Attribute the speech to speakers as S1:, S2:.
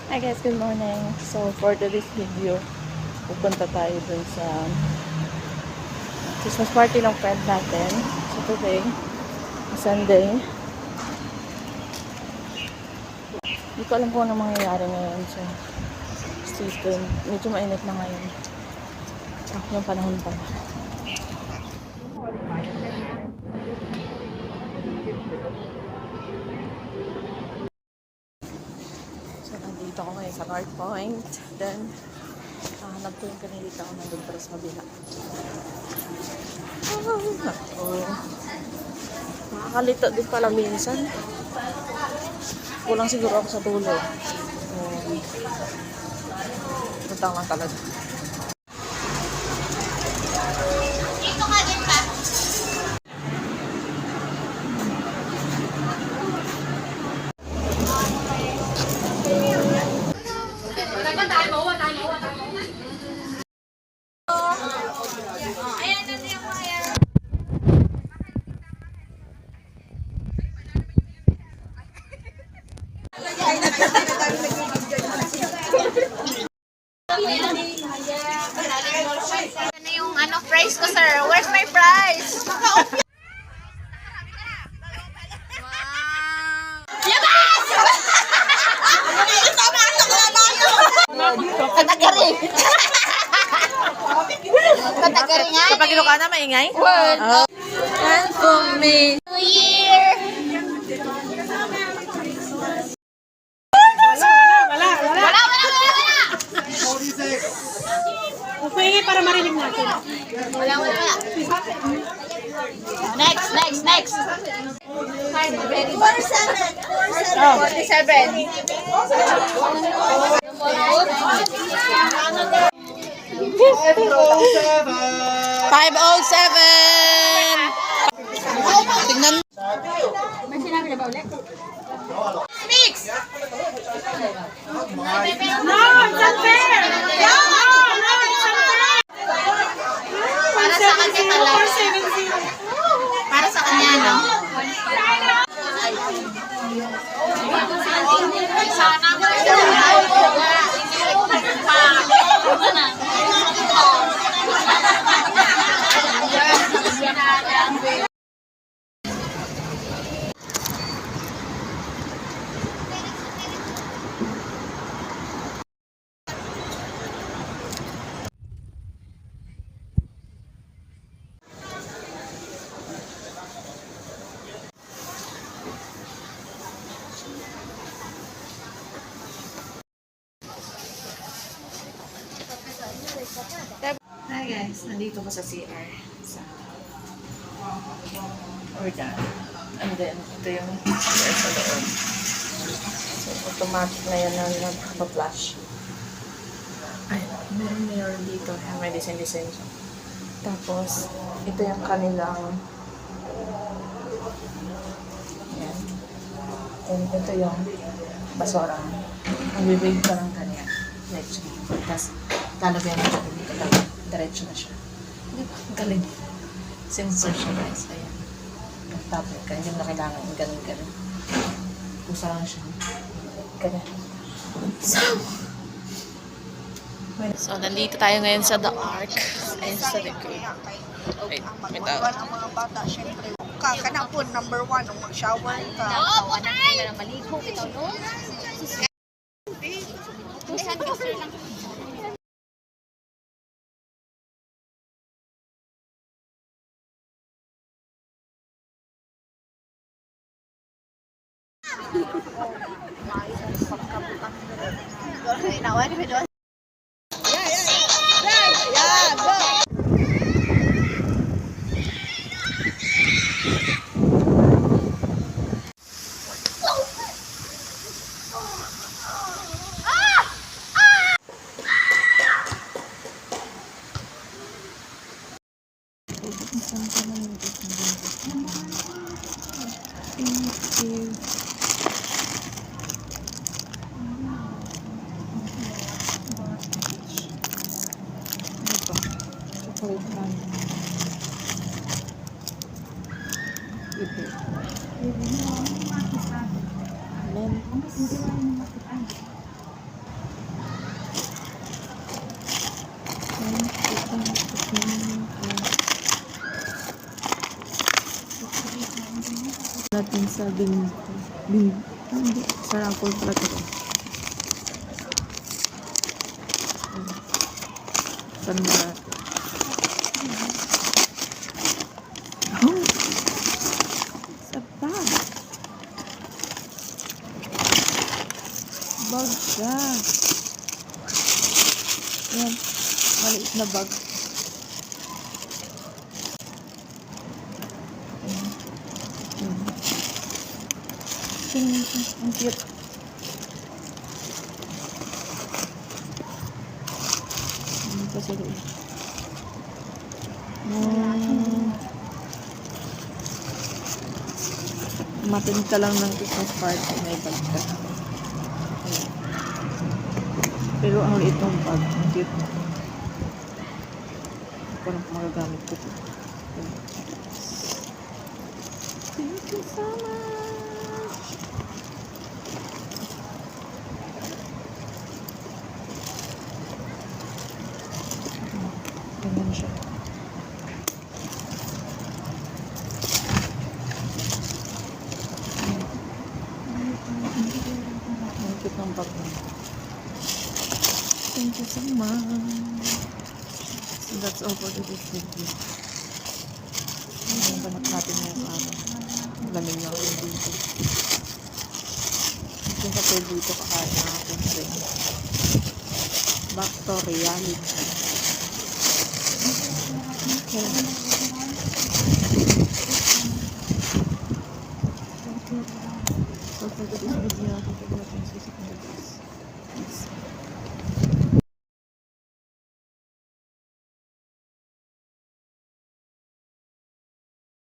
S1: Hi guys, good morning. So for today's video, pupunta tayo dun sa Christmas party ng friend natin. So today, Sunday. Hindi ko alam kung ano mangyayari ngayon sa season. Medyo mainit na ngayon. Yung panahon pa. So nandito ako ngayon sa North Point. Then, hanap ko yung kanilita ako nandun para sa kabila. Nakakalito din pala minsan. Kulang siguro ako sa tulog. Butang lang talaga.
S2: Ano yung price ko, sir? Where's my price? Katagari. Katagari nga.
S1: Kapag ino ka na, maingay?
S2: Word.
S1: And for me.
S2: New Year. Wala.
S3: Upingin para marinig natin.
S2: Wala. Next.
S1: 507! Tingnan.
S2: Mix.
S3: No, it's unfair! No, it's unfair!
S2: Para sa kanya talaga.
S3: 470.
S2: Para sa kanya, no?
S1: Hi guys, nandito ko sa CR. Sa Organ. And then, ito yung CR sa loob. So, automatic na yan na nagpa-flash. Ay, meron dito. May design. Tapos, ito yung kanilang yan. And ito yung basura. Mag-wave ka lang kanya. Let's see. Tapos, lalagyan mo siya dito lang. Diretso na siya. Di ba? Ang galing. Sensor siya guys. Ayan. Tablet ka. Hindi mo na kailangan yung ganun. Pusa lang siya. Ganun. So, nandito tayo ngayon sa The Ark. Ayun sa likod. Wait, may tao.
S4: Mga bata, syempre. Kana po, number 1, nung mag-shower ka.
S2: Oo, punay! Maligo ito, no? Tusan ka, sir, lang.
S1: Chocolate man. Lemon. natin sa hindi, sa raffle pala ito. Saan mo natin? Oh! Sa bag! Bag siya. Ayan. Maliit na bag. Ang cute. Ano pa sa loob? Matin ka lang ng Christmas party, may bag ka. Ayan. Pero ang liit ng bag, ang cute. Parang magagamit ko ito. Thank you so much! Ganyan siya. Ang cute ng bag mo. Thank you so much. So that's all for today's video. Ngayon banat natin ngayong araw. Lamig na ako dito. Kung sa pwede dito kakain na ako rin. Back to reality. Okay. So for today's video, ito natin susunod.